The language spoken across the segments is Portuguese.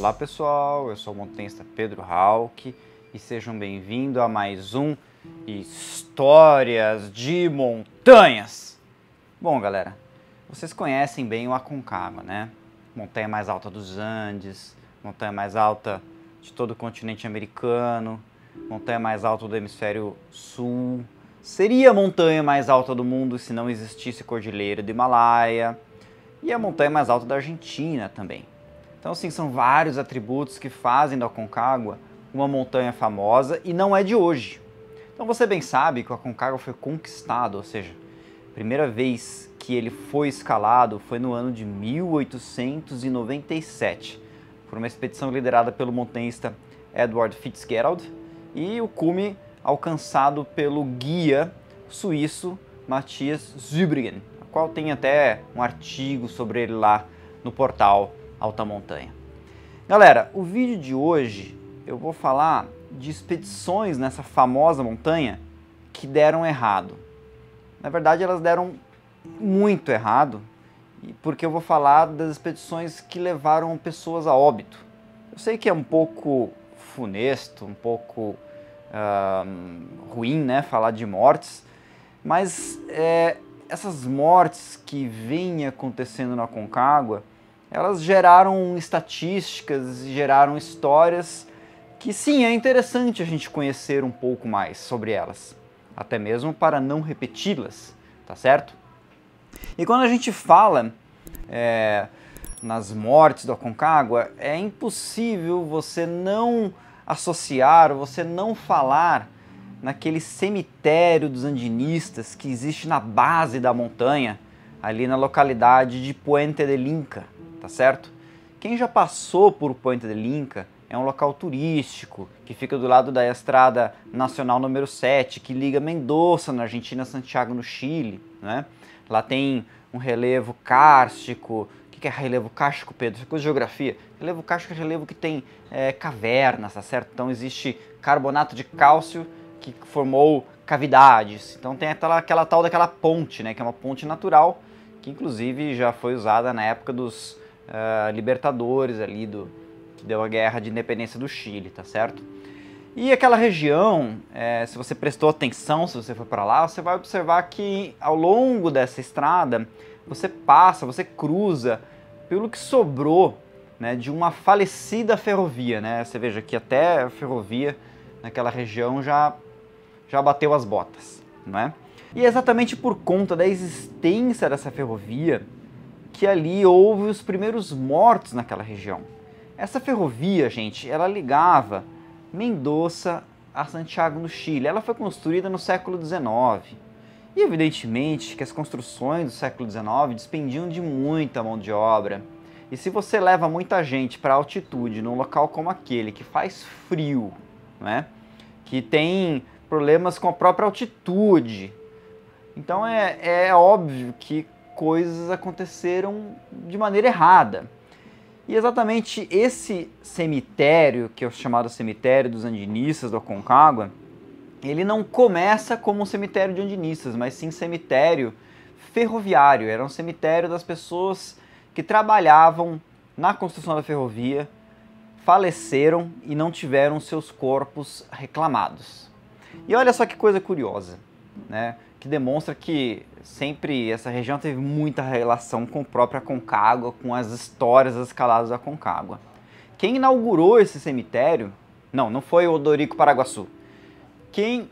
Olá pessoal, eu sou o montanhista Pedro Hauck e sejam bem-vindos a mais um Histórias de Montanhas. Bom galera, vocês conhecem bem o Aconcagua, né? Montanha mais alta dos Andes, montanha mais alta de todo o continente americano, montanha mais alta do hemisfério sul, seria a montanha mais alta do mundo se não existisse Cordilheira do Himalaia, e a montanha mais alta da Argentina também. Então, sim, são vários atributos que fazem do Aconcagua uma montanha famosa e não é de hoje. Então, você bem sabe que o Aconcagua foi conquistado, ou seja, a primeira vez que ele foi escalado foi no ano de 1897, por uma expedição liderada pelo montanhista Edward Fitzgerald e o cume alcançado pelo guia suíço Matthias Zurbriggen, a qual tem até um artigo sobre ele lá no portal Alta Montanha. Galera, o vídeo de hoje eu vou falar de expedições nessa famosa montanha que deram errado. Na verdade, elas deram muito errado, porque eu vou falar das expedições que levaram pessoas a óbito. Eu sei que é um pouco funesto, um pouco ruim, né, falar de mortes, mas essas mortes que vêm acontecendo na Aconcagua, elas geraram estatísticas e geraram histórias que sim, é interessante a gente conhecer um pouco mais sobre elas, até mesmo para não repeti-las, tá certo? E quando a gente fala nas mortes do Aconcagua, é impossível você não associar, você não falar naquele cemitério dos andinistas que existe na base da montanha, ali na localidade de Puente del Inca, tá certo? Quem já passou por Puente del Inca é um local turístico que fica do lado da Estrada Nacional número 7, que liga Mendoza, na Argentina, a Santiago, no Chile, né? Lá tem um relevo kárstico. O que é relevo kárstico, Pedro? Isso é coisa de geografia. Relevo kárstico é relevo que tem cavernas, tá certo? Então existe carbonato de cálcio que formou cavidades. Então tem aquela tal daquela ponte, né? Que é uma ponte natural, que inclusive já foi usada na época dos libertadores ali, que deu a guerra de independência do Chile, tá certo? E aquela região, se você prestou atenção, se você for para lá, você vai observar que ao longo dessa estrada, você cruza pelo que sobrou, né, de uma falecida ferrovia, né? Você veja que até a ferrovia naquela região já bateu as botas, não é? E é exatamente por conta da existência dessa ferrovia que ali houve os primeiros mortos naquela região. Essa ferrovia, gente, ela ligava Mendoza a Santiago, no Chile. Ela foi construída no século XIX. E evidentemente que as construções do século XIX dispendiam de muita mão de obra. E se você leva muita gente para altitude, num local como aquele, que faz frio, né? Que tem problemas com a própria altitude, então é óbvio que coisas aconteceram de maneira errada. E exatamente esse cemitério, que é o chamado cemitério dos andinistas do Aconcagua, ele não começa como um cemitério de andinistas, mas sim cemitério ferroviário. Era um cemitério das pessoas que trabalhavam na construção da ferrovia, faleceram e não tiveram seus corpos reclamados. E olha só que coisa curiosa, né? Que demonstra que sempre essa região teve muita relação com o próprio Aconcagua, com as histórias das escaladas do Aconcagua. Quem inaugurou esse cemitério, não foi o Odorico Paraguaçu. Quem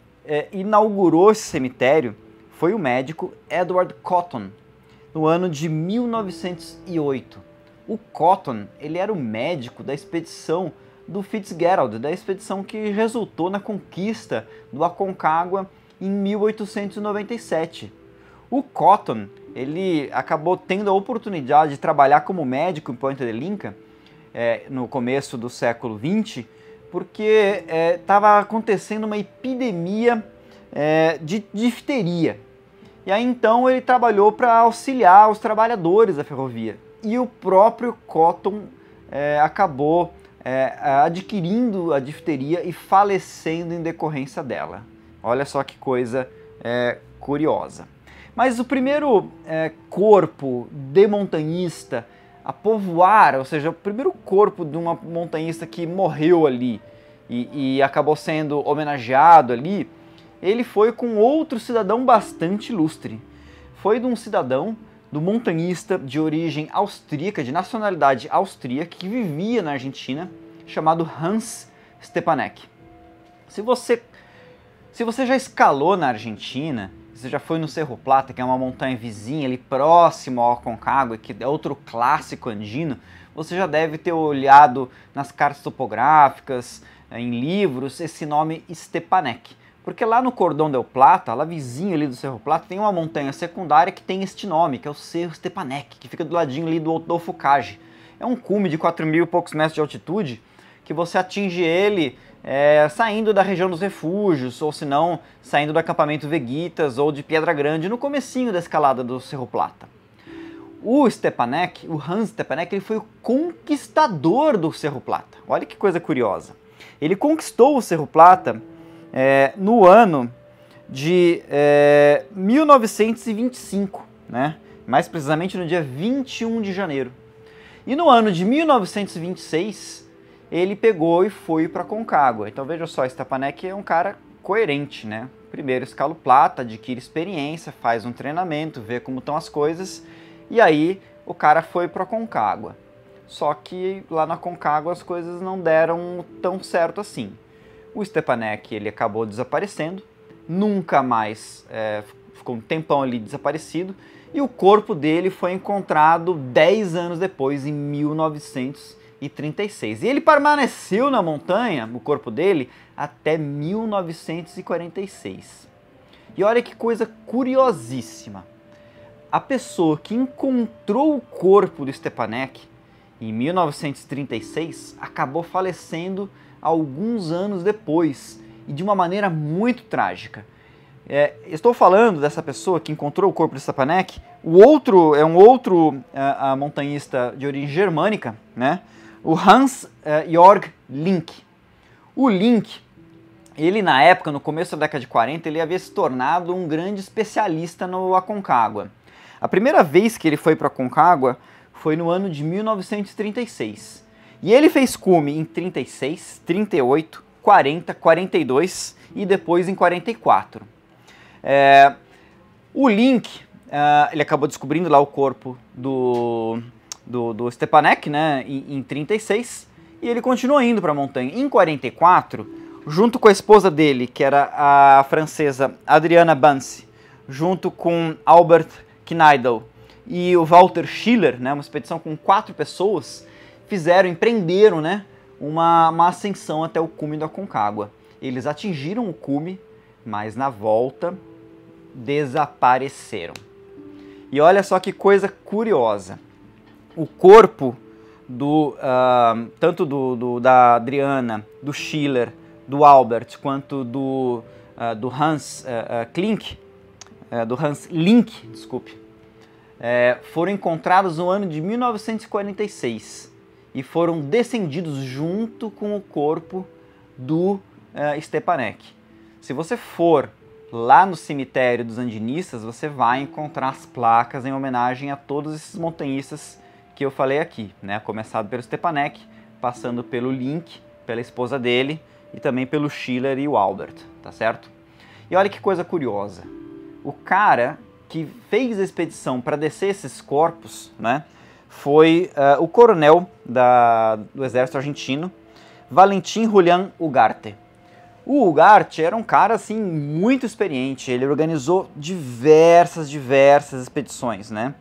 inaugurou esse cemitério foi o médico Edward Cotton, no ano de 1908. O Cotton, ele era o médico da expedição do Fitzgerald, da expedição que resultou na conquista do Aconcagua em 1897. O Cotton, ele acabou tendo a oportunidade de trabalhar como médico em Puente del Inca no começo do século XX, porque estava acontecendo uma epidemia de difteria. E aí então ele trabalhou para auxiliar os trabalhadores da ferrovia. E o próprio Cotton acabou adquirindo a difteria e falecendo em decorrência dela. Olha só que coisa curiosa. Mas o primeiro corpo de montanhista a povoar, ou seja, o primeiro corpo de uma montanhista que morreu ali e acabou sendo homenageado ali, ele foi com outro cidadão bastante ilustre. Foi de um cidadão, do montanhista de origem austríaca, de nacionalidade austríaca, que vivia na Argentina, chamado Hans Stepanek. Se você já escalou na Argentina, você já foi no Cerro Plata, que é uma montanha vizinha ali próximo ao Aconcagua, que é outro clássico andino, você já deve ter olhado nas cartas topográficas, em livros, esse nome Stepanek. Porque lá no Cordão del Plata, lá vizinho ali do Cerro Plata, tem uma montanha secundária que tem este nome, que é o Cerro Stepanek, que fica do ladinho ali do Otofukage. É um cume de 4.000 e poucos metros de altitude, que você atinge ele saindo da região dos refúgios, ou se não, saindo do acampamento Veguitas ou de Pedra Grande, no comecinho da escalada do Cerro Plata. O Stepanek, o Hans Stepanek, ele foi o conquistador do Cerro Plata. Olha que coisa curiosa. Ele conquistou o Cerro Plata no ano de 1925, né? Mais precisamente no dia 21 de janeiro. E no ano de 1926, ele pegou e foi para Aconcagua. Então veja só, Stepanek é um cara coerente, né? Primeiro escala o Plata, adquire experiência, faz um treinamento, vê como estão as coisas, e aí o cara foi para Aconcagua. Só que lá na Aconcagua as coisas não deram tão certo assim. O Stepanek, ele acabou desaparecendo, nunca mais ficou um tempão ali desaparecido, e o corpo dele foi encontrado 10 anos depois, em 1936. E ele permaneceu na montanha, o corpo dele, até 1946. E olha que coisa curiosíssima. A pessoa que encontrou o corpo do Stepanek em 1936 acabou falecendo alguns anos depois, e de uma maneira muito trágica. Estou falando dessa pessoa que encontrou o corpo de Stepanek. O outro é um outro montanhista de origem germânica, né? O Hans Jörg Link. O Link, ele na época, no começo da década de 40, ele havia se tornado um grande especialista no Aconcagua. A primeira vez que ele foi para Aconcagua foi no ano de 1936. E ele fez cume em 36, 38, 40, 42 e depois em 44. O Link, ele acabou descobrindo lá o corpo do Stepanek, né, em 36, e ele continuou indo para a montanha. Em 44, junto com a esposa dele, que era a francesa Adriana Bansi, junto com Albert Kneidl e o Walter Schiller, né, uma expedição com 4 pessoas, empreenderam, né, uma ascensão até o cume do Aconcagua. Eles atingiram o cume, mas na volta desapareceram. E olha só que coisa curiosa. O corpo tanto da Adriana, do Schiller, do Albert, quanto do Hans Link, desculpe, foram encontrados no ano de 1946 e foram descendidos junto com o corpo do Stepanek. Se você for lá no cemitério dos andinistas, você vai encontrar as placas em homenagem a todos esses montanhistas que eu falei aqui, né? Começado pelo Stepanek, passando pelo Link, pela esposa dele e também pelo Schiller e o Albert, tá certo? E olha que coisa curiosa. O cara que fez a expedição para descer esses corpos, né, foi o coronel do exército argentino, Valentim Julián Ugarte. O Ugarte era um cara assim muito experiente, ele organizou diversas expedições, né?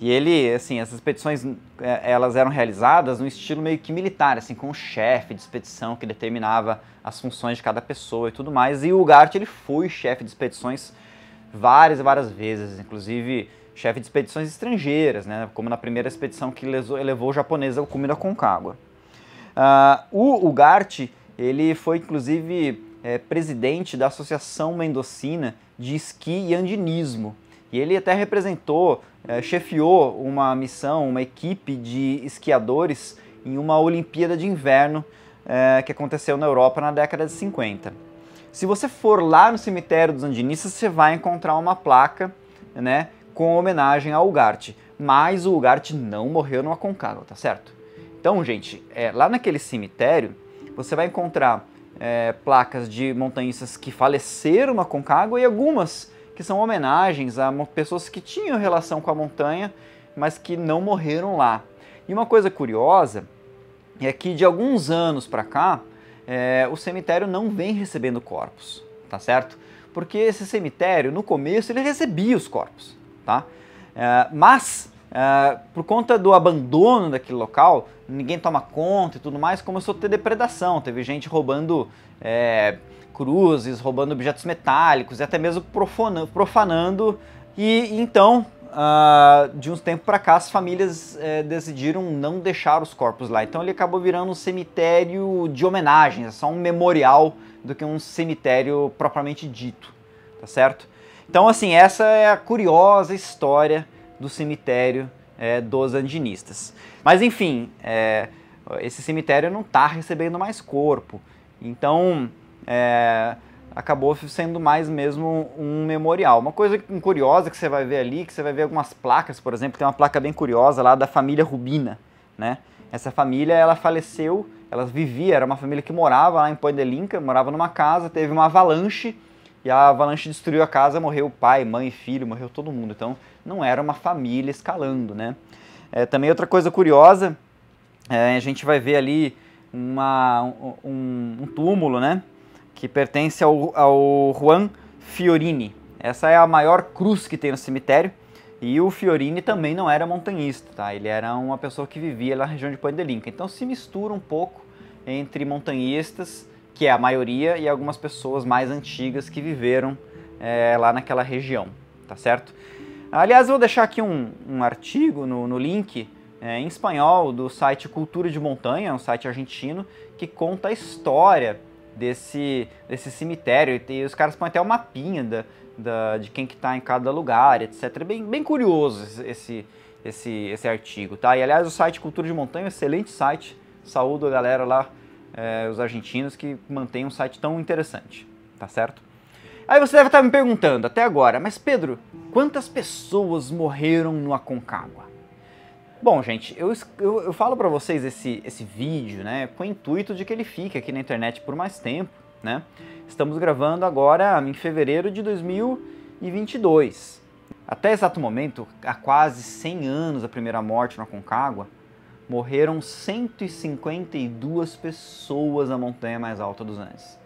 E ele, assim, essas expedições, elas eram realizadas no estilo meio que militar, assim, com um chefe de expedição que determinava as funções de cada pessoa e tudo mais. E o Ugarte, ele foi chefe de expedições várias vezes, inclusive chefe de expedições estrangeiras, né? Como na primeira expedição que levou o japonês ao cume da Aconcagua. O Ugarte, ele foi inclusive presidente da Associação Mendocina de Esqui e Andinismo. E ele até representou, chefiou uma missão, uma equipe de esquiadores em uma Olimpíada de Inverno que aconteceu na Europa na década de 50. Se você for lá no cemitério dos andinistas, você vai encontrar uma placa, né, com homenagem ao Ugarte. mas o Ugarte não morreu no Aconcagua, tá certo? Então, gente, lá naquele cemitério, você vai encontrar placas de montanhistas que faleceram no Aconcagua e algumas que são homenagens a pessoas que tinham relação com a montanha, mas que não morreram lá. E uma coisa curiosa é que de alguns anos para cá, o cemitério não vem recebendo corpos, tá certo? Porque esse cemitério, no começo, ele recebia os corpos, tá? Mas, por conta do abandono daquele local, ninguém toma conta e tudo mais, começou a ter depredação. Teve gente roubando cruzes, roubando objetos metálicos e até mesmo profanando. E então, de uns tempos para cá, as famílias decidiram não deixar os corpos lá. Então ele acabou virando um cemitério de homenagens, é só um memorial do que um cemitério propriamente dito, tá certo? Então, assim, essa é a curiosa história do cemitério dos andinistas. Mas, enfim, esse cemitério não está recebendo mais corpo, então acabou sendo mais mesmo um memorial. Uma coisa curiosa que você vai ver ali, que você vai ver algumas placas, por exemplo, tem uma placa bem curiosa lá da família Rubina, né? Essa família, ela faleceu, ela vivia, era uma família que morava lá em Poedelinca, morava numa casa, teve uma avalanche, e a avalanche destruiu a casa, morreu pai, mãe, filho, morreu todo mundo. Então, não era uma família escalando, né? Também outra coisa curiosa, a gente vai ver ali um túmulo, né? Que pertence ao Juan Fiorini. Essa é a maior cruz que tem no cemitério. E o Fiorini também não era montanhista, tá? Ele era uma pessoa que vivia na região de Poedelinca. Então se mistura um pouco entre montanhistas, que é a maioria, e algumas pessoas mais antigas que viveram lá naquela região, tá certo? Aliás, eu vou deixar aqui um artigo no link em espanhol do site Cultura de Montanha, um site argentino, que conta a história desse cemitério. E os caras põem até um mapinha de quem que está em cada lugar, etc. É bem curioso esse artigo, tá? E aliás, o site Cultura de Montanha é um excelente site. Saúdo a galera lá, os argentinos, que mantém um site tão interessante, tá certo? Aí você deve estar me perguntando até agora, mas Pedro, quantas pessoas morreram no Aconcagua? Bom, gente, eu falo para vocês esse vídeo, né, com o intuito de que ele fique aqui na internet por mais tempo, né? Estamos gravando agora em fevereiro de 2022. Até exato momento, há quase 100 anos da primeira morte no Aconcagua, morreram 152 pessoas na montanha mais alta dos Andes.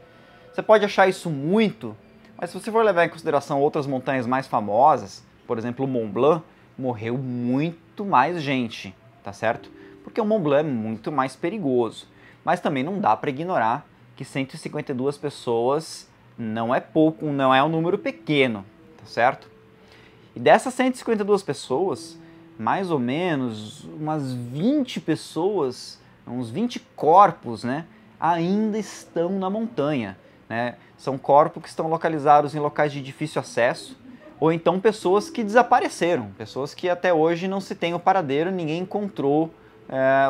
Você pode achar isso muito, mas se você for levar em consideração outras montanhas mais famosas, por exemplo o Mont Blanc, morreu muito mais gente, tá certo? Porque o Mont Blanc é muito mais perigoso. Mas também não dá para ignorar que 152 pessoas não é pouco, não é um número pequeno, tá certo? E dessas 152 pessoas, mais ou menos umas 20 pessoas, uns 20 corpos, né, ainda estão na montanha, né? São corpos que estão localizados em locais de difícil acesso, ou então pessoas que desapareceram, pessoas que até hoje não se tem o paradeiro, ninguém encontrou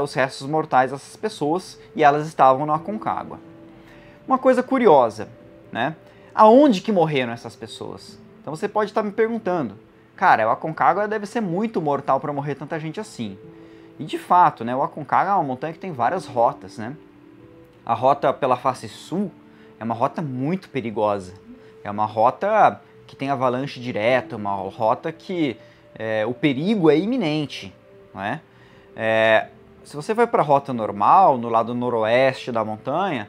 os restos mortais dessas pessoas, e elas estavam no Aconcagua. Uma coisa curiosa, né? Aonde que morreram essas pessoas? Então você pode estar me perguntando, cara, o Aconcagua deve ser muito mortal para morrer tanta gente assim. E de fato, né, o Aconcagua é uma montanha que tem várias rotas, né? A rota pela face sul é uma rota muito perigosa. É uma rota que tem avalanche direto, uma rota que o perigo é iminente, não é? Se você vai para a rota normal, no lado noroeste da montanha,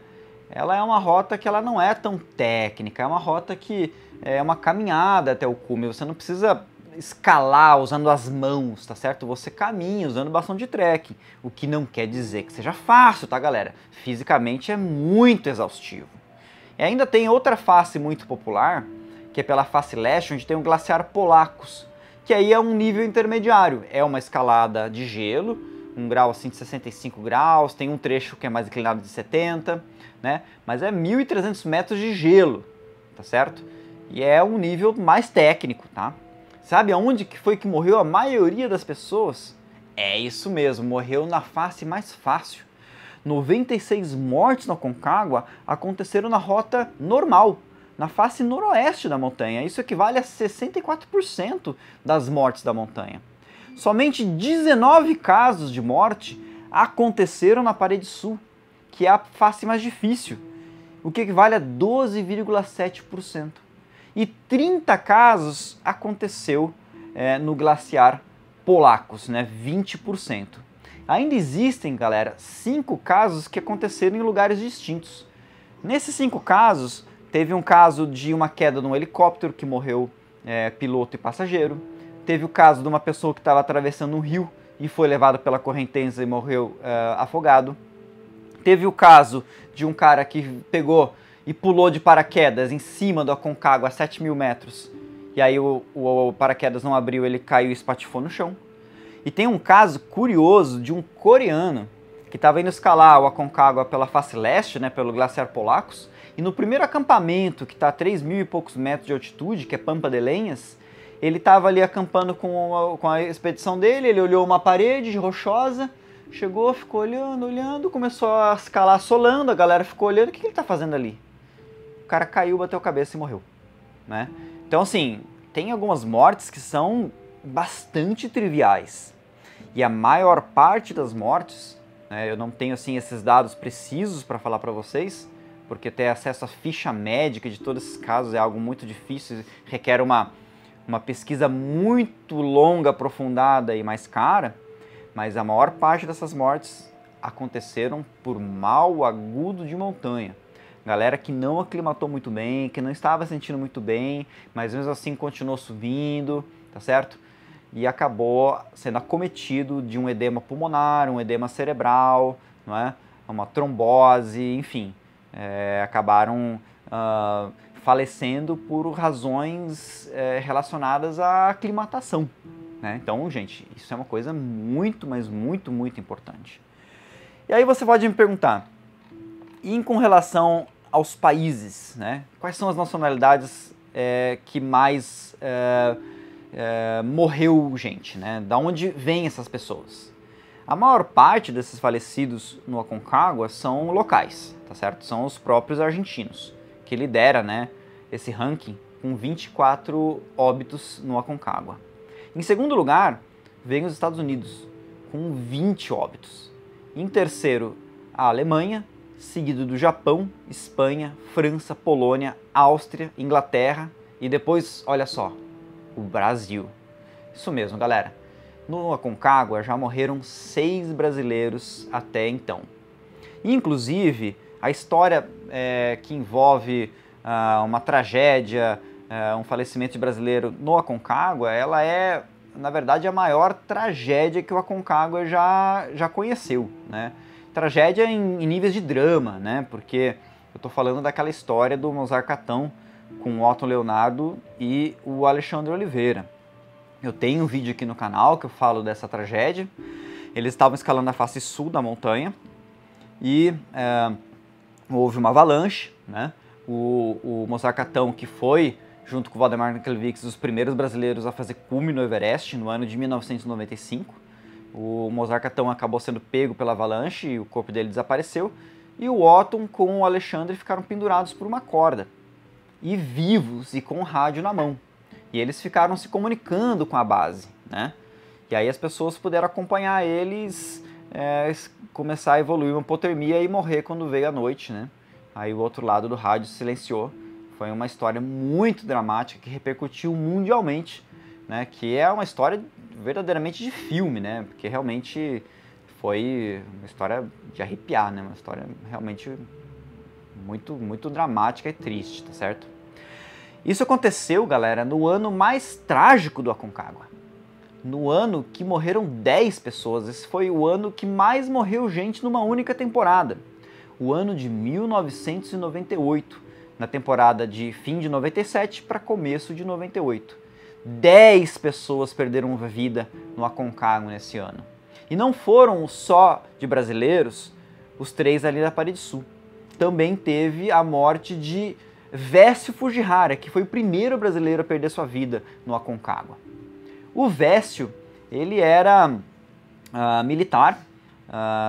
ela é uma rota que ela não é tão técnica, é uma rota que é uma caminhada até o cume, você não precisa escalar usando as mãos, tá certo? Você caminha usando bastão de trekking, o que não quer dizer que seja fácil, tá galera? Fisicamente é muito exaustivo. E ainda tem outra face muito popular, que é pela face leste, onde tem o glaciar Polacos, que aí é um nível intermediário, é uma escalada de gelo, um grau assim de 65 graus, tem um trecho que é mais inclinado de 70, né? Mas é 1.300 metros de gelo, tá certo? E é um nível mais técnico, tá? Sabe aonde que foi que morreu a maioria das pessoas? É isso mesmo, morreu na face mais fácil. 96 mortes no Aconcagua aconteceram na rota normal, na face noroeste da montanha. Isso equivale a 64% das mortes da montanha. somente 19 casos de morte aconteceram na parede sul, que é a face mais difícil, o que equivale a 12,7%. E 30 casos aconteceu no glaciar Polacos, né, 20%. Ainda existem, galera, 5 casos que aconteceram em lugares distintos. Nesses 5 casos, teve um caso de uma queda de um helicóptero que morreu piloto e passageiro. Teve o caso de uma pessoa que estava atravessando um rio e foi levado pela correnteza e morreu afogado. Teve o caso de um cara que pegou e pulou de paraquedas em cima do Aconcagua a 7.000 metros. E aí o paraquedas não abriu, ele caiu e espatifou no chão. E tem um caso curioso de um coreano que estava indo escalar o Aconcagua pela face leste, né, pelo glaciar Polacos, e no primeiro acampamento, que está a 3.000 e poucos metros de altitude, que é Pampa de Lenhas, ele estava ali acampando com a expedição dele, ele olhou uma parede rochosa, chegou, ficou olhando, começou a escalar solando, a galera ficou olhando, o que ele está fazendo ali? O cara caiu, bateu a cabeça e morreu, né? Então, assim, tem algumas mortes que são bastante triviais. E a maior parte das mortes, né, eu não tenho assim esses dados precisos para falar para vocês, porque ter acesso à ficha médica de todos esses casos é algo muito difícil, requer uma pesquisa muito longa, aprofundada e mais cara, mas a maior parte dessas mortes aconteceram por mal agudo de montanha. Galera que não aclimatou muito bem, que não estava sentindo muito bem, mas mesmo assim continuou subindo, tá certo? E acabou sendo acometido de um edema pulmonar, um edema cerebral, não é? Uma trombose, enfim. Acabaram falecendo por razões relacionadas à aclimatação, né? Então, gente, isso é uma coisa muito, mas muito, muito importante. E aí você pode me perguntar, e com relação aos países, né? Quais são as nacionalidades que mais morreu gente, né? Da onde vêm essas pessoas? A maior parte desses falecidos no Aconcagua são locais, tá certo? São os próprios argentinos, que lidera, né, esse ranking com 24 óbitos no Aconcagua. Em segundo lugar, vem os Estados Unidos, com 20 óbitos. Em terceiro, a Alemanha, seguido do Japão, Espanha, França, Polônia, Áustria, Inglaterra e depois, olha só, o Brasil. Isso mesmo, galera. No Aconcagua já morreram 6 brasileiros até então. Inclusive, a história que envolve uma tragédia, um falecimento de brasileiro no Aconcagua, ela é, na verdade, a maior tragédia que o Aconcagua já conheceu, né? Tragédia em níveis de drama, né? Porque eu estou falando daquela história do Mozart Catão com o Otton Leonardo e o Alexandre Oliveira. Eu tenho um vídeo aqui no canal que eu falo dessa tragédia. Eles estavam escalando a face sul da montanha e houve uma avalanche, né? O Mozart Catão, que foi, junto com o Valdemar Nankelvix, os primeiros brasileiros a fazer cume no Everest no ano de 1995. O Mozart Catão acabou sendo pego pela avalanche e o corpo dele desapareceu. E o Otton com o Alexandre ficaram pendurados por uma corda. E vivos e com o rádio na mão. E eles ficaram se comunicando com a base, né? E aí as pessoas puderam acompanhar eles começar a evoluir uma hipotermia e morrer quando veio a noite, né? Aí o outro lado do rádio silenciou. Foi uma história muito dramática que repercutiu mundialmente, né? Que é uma história verdadeiramente de filme, né? Porque realmente foi uma história de arrepiar, né? Uma história realmente muito, muito dramática e triste, tá certo? Isso aconteceu, galera, no ano mais trágico do Aconcagua. No ano que morreram 10 pessoas. Esse foi o ano que mais morreu gente numa única temporada. O ano de 1998, na temporada de fim de 97 para começo de 98. 10 pessoas perderam a vida no Aconcagua nesse ano. E não foram só de brasileiros os 3 ali da Parede Sul. Também teve a morte de Vécio Fujihara, que foi o primeiro brasileiro a perder sua vida no Aconcagua. O Vécio, ele era militar,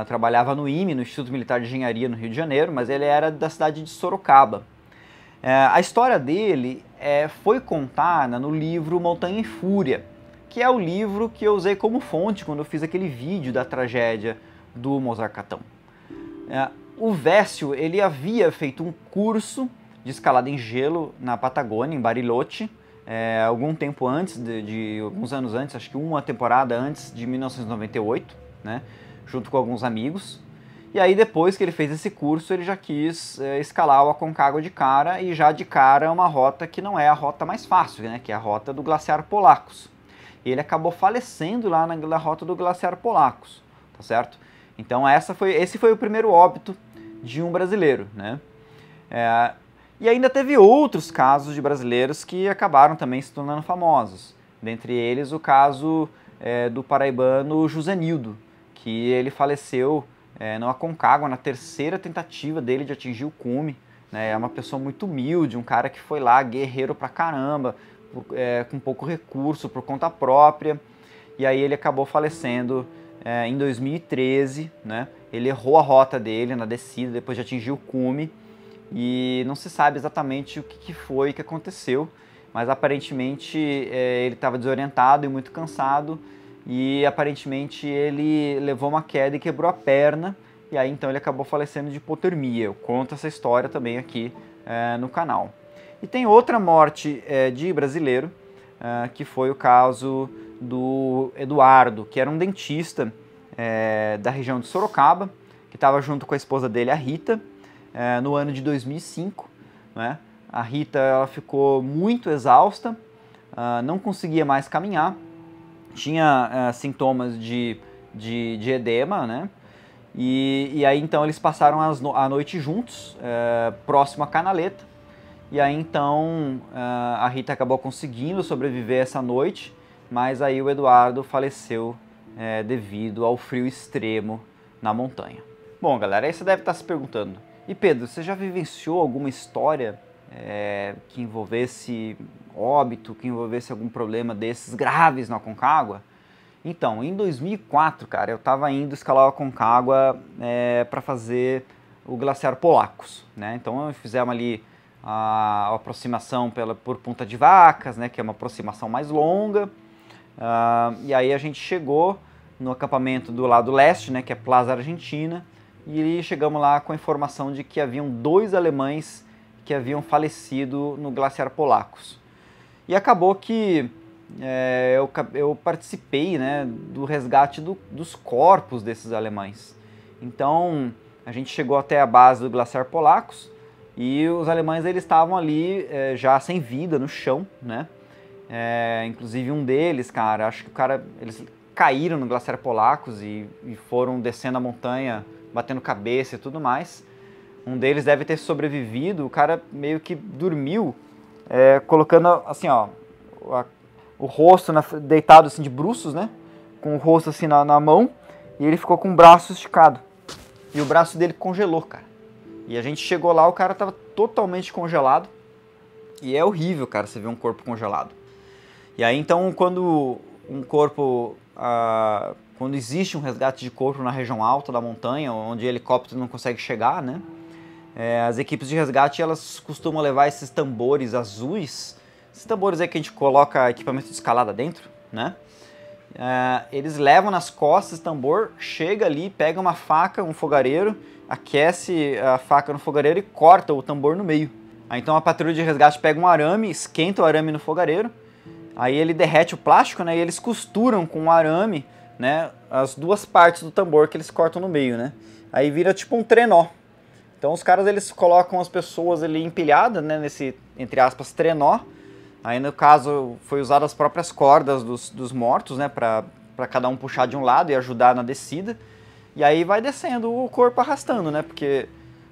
trabalhava no IME, no Instituto Militar de Engenharia no Rio de Janeiro, mas ele era da cidade de Sorocaba. A história dele foi contada no livro Montanha em Fúria, que é o livro que eu usei como fonte quando eu fiz aquele vídeo da tragédia do Mozarcatão. O Vécio, ele havia feito um curso de escalada em gelo na Patagônia, em Bariloche, algum tempo antes, alguns anos antes, acho que uma temporada antes de 1998, né, junto com alguns amigos. E aí depois que ele fez esse curso, ele já quis escalar o Aconcagua de cara, e já de cara uma rota que não é a rota mais fácil, né, que é a rota do Glaciar Polacos. Ele acabou falecendo lá na rota do Glaciar Polacos, tá certo? Então esse foi o primeiro óbito de um brasileiro, né? E ainda teve outros casos de brasileiros que acabaram também se tornando famosos. Dentre eles o caso do paraibano Josenildo, que ele faleceu no Aconcagua, na terceira tentativa dele de atingir o cume. Né? É uma pessoa muito humilde, um cara que foi lá, guerreiro pra caramba, com pouco recurso, por conta própria. E aí ele acabou falecendo em 2013, né? Ele errou a rota dele na descida, depois de atingir o cume. E não se sabe exatamente o que foi que aconteceu, mas aparentemente ele estava desorientado e muito cansado, e aparentemente ele levou uma queda e quebrou a perna, e aí então ele acabou falecendo de hipotermia. Eu conto essa história também aqui no canal. E tem outra morte de brasileiro, que foi o caso do Eduardo, que era um dentista da região de Sorocaba, que estava junto com a esposa dele, a Rita, no ano de 2005, né? A Rita ela ficou muito exausta, não conseguia mais caminhar, tinha sintomas de edema, né? E aí então eles passaram a noite juntos, próximo à Canaleta, e aí então a Rita acabou conseguindo sobreviver essa noite, mas aí o Eduardo faleceu devido ao frio extremo na montanha. Bom, galera, aí você deve estar se perguntando: e Pedro, você já vivenciou alguma história que envolvesse óbito, que envolvesse algum problema desses graves na Aconcagua? Então, em 2004, cara, eu estava indo escalar a Aconcagua para fazer o Glaciar Polacos, né? Então, fizemos ali a aproximação por Punta de Vacas, né? Que é uma aproximação mais longa. E aí a gente chegou no acampamento do lado leste, né? Que é Plaza Argentina. E chegamos lá com a informação de que haviam 2 alemães que haviam falecido no Glaciar Polacos. E acabou que eu participei, né, do resgate dos corpos desses alemães. Então a gente chegou até a base do Glaciar Polacos e os alemães eles estavam ali já sem vida no chão, né? Inclusive um deles, cara, acho que eles caíram no Glaciar Polacos e foram descendo a montanha, batendo cabeça e tudo mais. Um deles deve ter sobrevivido, o cara meio que dormiu, colocando assim, ó, o rosto deitado assim de bruços, né? Com o rosto assim na mão, e ele ficou com o braço esticado. E o braço dele congelou, cara. E a gente chegou lá, o cara tava totalmente congelado. E é horrível, cara, você ver um corpo congelado. E aí então, quando quando existe um resgate de corpo na região alta da montanha, onde o helicóptero não consegue chegar, né? As equipes de resgate, elas costumam levar esses tambores azuis, esses tambores aí que a gente coloca equipamento de escalada dentro, né? Eles levam nas costas o tambor, chega ali, pega uma faca, um fogareiro, aquece a faca no fogareiro e corta o tambor no meio. Aí então a patrulha de resgate pega um arame, esquenta o arame no fogareiro, aí ele derrete o plástico, né? E eles costuram com o arame, né, as 2 partes do tambor que eles cortam no meio, né? Aí vira tipo um trenó. Então os caras eles colocam as pessoas ali empilhadas, né, nesse, entre aspas, trenó. Aí no caso foi usado as próprias cordas dos mortos, né, para cada um puxar de um lado e ajudar na descida. E aí vai descendo o corpo arrastando, né, porque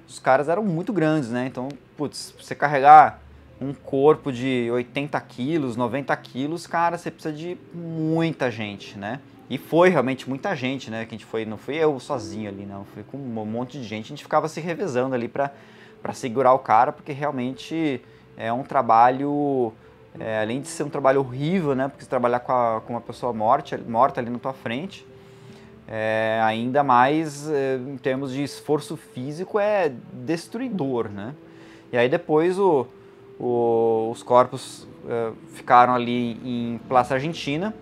os caras eram muito grandes, né? Então, putz, você carregar um corpo de 80 quilos, 90 quilos, cara, você precisa de muita gente, né? E foi realmente muita gente, né? Que a gente foi, não fui eu sozinho ali, não. Fui com um monte de gente. A gente ficava se revezando ali para segurar o cara, porque realmente é um trabalho, além de ser um trabalho horrível, né? Porque você trabalhar com uma pessoa morta ali na tua frente, ainda mais em termos de esforço físico, é destruidor, né? E aí depois os corpos ficaram ali em Plaza Argentina,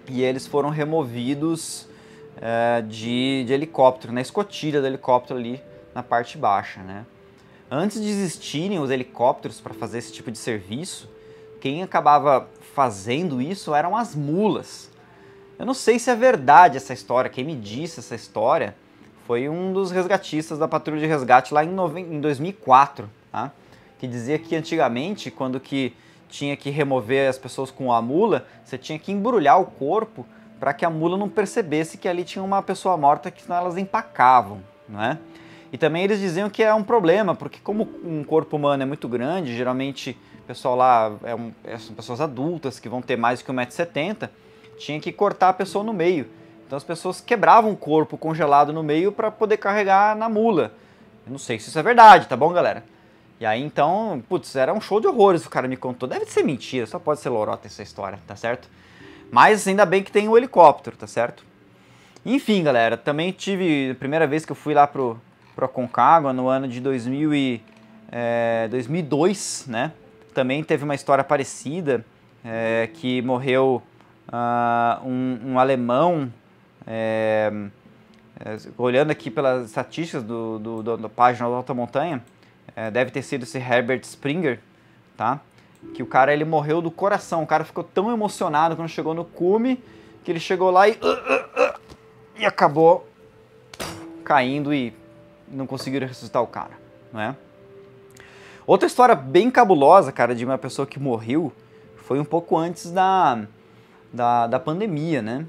e eles foram removidos de helicóptero, na escotilha do helicóptero ali na parte baixa, né? Antes de existirem os helicópteros para fazer esse tipo de serviço, quem acabava fazendo isso eram as mulas. Eu não sei se é verdade essa história, quem me disse essa história foi um dos resgatistas da patrulha de resgate lá em 2004, tá? Que dizia que antigamente, quando que tinha que remover as pessoas com a mula, você tinha que embrulhar o corpo para que a mula não percebesse que ali tinha uma pessoa morta, que senão elas empacavam, não é? E também eles diziam que é um problema, porque como um corpo humano é muito grande, geralmente o pessoal lá são pessoas adultas que vão ter mais de 1,70 m, tinha que cortar a pessoa no meio. Então as pessoas quebravam o corpo congelado no meio para poder carregar na mula. Eu não sei se isso é verdade, tá bom, galera? E aí então, putz, era um show de horrores, o cara me contou. Deve ser mentira, só pode ser lorota essa história, tá certo? Mas ainda bem que tem o helicóptero, tá certo? Enfim, galera, também tive a primeira vez que eu fui lá pro Aconcagua, no ano de 2002, né? Também teve uma história parecida, que morreu um alemão, olhando aqui pelas estatísticas da página da Alta Montanha, deve ter sido esse Herbert Springer, tá? Que o cara, ele morreu do coração, o cara ficou tão emocionado quando chegou no cume, que ele chegou lá e acabou caindo e não conseguiram ressuscitar o cara, não é? Outra história bem cabulosa, cara, de uma pessoa que morreu, foi um pouco antes da pandemia, né?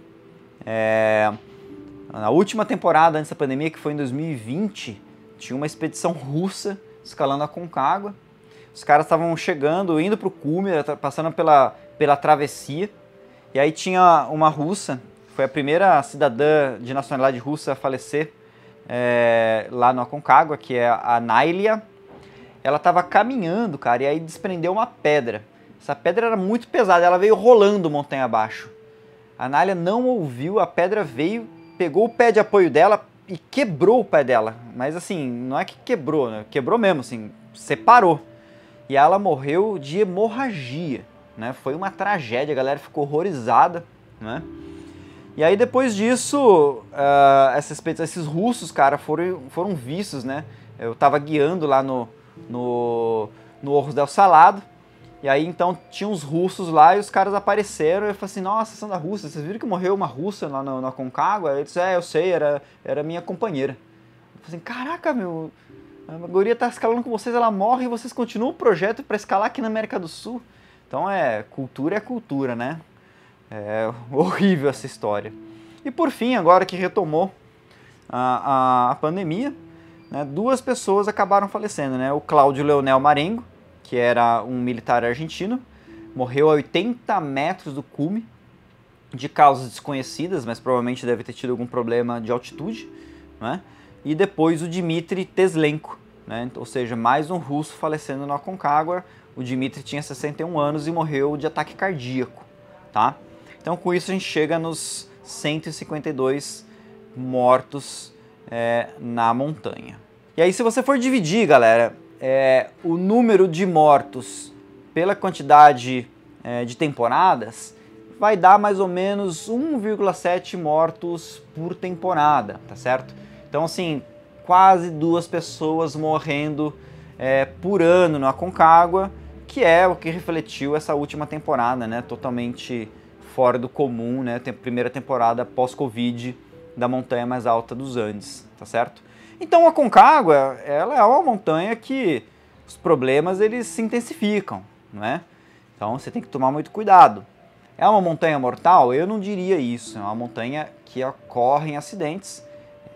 Na última temporada antes da pandemia, que foi em 2020, tinha uma expedição russa escalando a Aconcagua. Os caras estavam chegando, indo pro cume, passando pela travessia, e aí tinha uma russa, foi a primeira cidadã de nacionalidade russa a falecer lá no Aconcagua, que é a Nailia. Ela estava caminhando, cara, e aí desprendeu uma pedra. Essa pedra era muito pesada, ela veio rolando montanha abaixo. A Nailia não ouviu, a pedra veio, pegou o pé de apoio dela e quebrou o pé dela. Mas assim, não é que quebrou, né? Quebrou mesmo, assim, separou. E ela morreu de hemorragia, né? Foi uma tragédia, a galera ficou horrorizada, né? E aí depois disso, esses russos, cara, foram vistos, né? Eu tava guiando lá no Orros del Salado, e aí então tinha uns russos lá e os caras apareceram e eu falei assim, nossa, são da Rússia, vocês viram que morreu uma russa lá no Aconcagua? Ele disse, eu sei, era minha companheira. Eu falei assim, caraca, meu, a guria tá escalando com vocês, ela morre e vocês continuam o projeto para escalar aqui na América do Sul. Então cultura é cultura, né? É horrível essa história. E por fim, agora que retomou a pandemia, né, 2 pessoas acabaram falecendo, né? O Cláudio Leonel Marengo, que era um militar argentino, morreu a 80 metros do cume, de causas desconhecidas, mas provavelmente deve ter tido algum problema de altitude, né? E depois o Dmitry Teslenko, né? Ou seja, mais um russo falecendo no Aconcagua. O Dmitry tinha 61 anos e morreu de ataque cardíaco, tá? Então com isso a gente chega nos 152 mortos na montanha. E aí se você for dividir, galera, o número de mortos pela quantidade de temporadas, vai dar mais ou menos 1,7 mortos por temporada, tá certo? Então assim, quase 2 pessoas morrendo por ano no Aconcagua, que é o que refletiu essa última temporada, né? Totalmente fora do comum, né? Primeira temporada pós-Covid da montanha mais alta dos Andes, tá certo? Então a Aconcagua, ela é uma montanha que os problemas eles se intensificam, não é? Então você tem que tomar muito cuidado. É uma montanha mortal? Eu não diria isso. É uma montanha que ocorrem acidentes,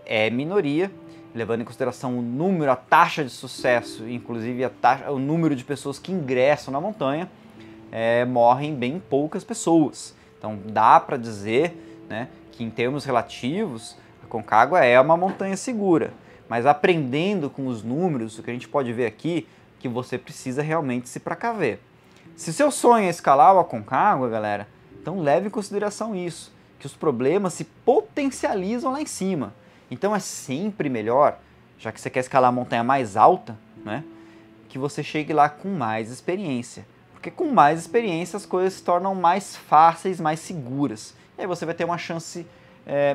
é minoria, levando em consideração o número, a taxa de sucesso, inclusive o número de pessoas que ingressam na montanha, morrem bem poucas pessoas. Então dá para dizer, né, que em termos relativos, a Aconcagua é uma montanha segura. Mas aprendendo com os números, o que a gente pode ver aqui, que você precisa realmente se precaver. Se seu sonho é escalar o Aconcagua, galera, então leve em consideração isso, que os problemas se potencializam lá em cima. Então é sempre melhor, já que você quer escalar a montanha mais alta, né, que você chegue lá com mais experiência. Porque com mais experiência as coisas se tornam mais fáceis, mais seguras. E aí você vai ter uma chance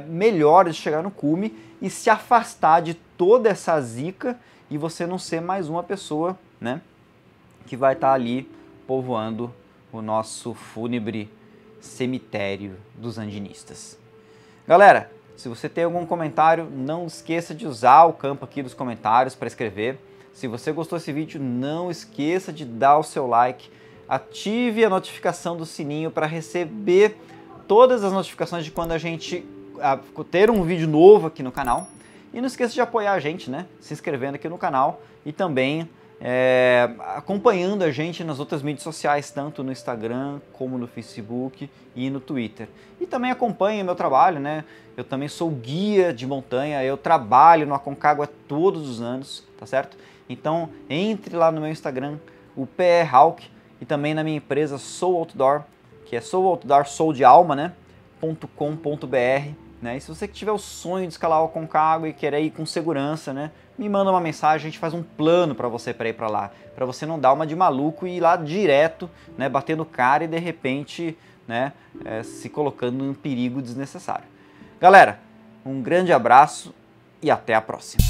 melhor de chegar no cume e se afastar de toda essa zica e você não ser mais uma pessoa, né, que vai estar ali povoando o nosso fúnebre cemitério dos andinistas. Galera, se você tem algum comentário, não esqueça de usar o campo aqui dos comentários para escrever. Se você gostou desse vídeo, não esqueça de dar o seu like, ative a notificação do sininho para receber todas as notificações de quando a gente ter um vídeo novo aqui no canal. E não esqueça de apoiar a gente, né? Se inscrevendo aqui no canal e também acompanhando a gente nas outras mídias sociais, tanto no Instagram como no Facebook e no Twitter. E também acompanhe meu trabalho, né? Eu também sou guia de montanha, eu trabalho no Aconcagua todos os anos, tá certo? Então entre lá no meu Instagram, o PR Hawk, e também na minha empresa Soul Outdoor, que é Soul Outdoor, Soul de alma, né? .com.br, né? E se você tiver o sonho de escalar o Aconcagua e querer ir com segurança, né? Me manda uma mensagem, a gente faz um plano para você para ir para lá, para você não dar uma de maluco e ir lá direto, né? Bater no cara e de repente, né? Se colocando em perigo desnecessário. Galera, um grande abraço e até a próxima.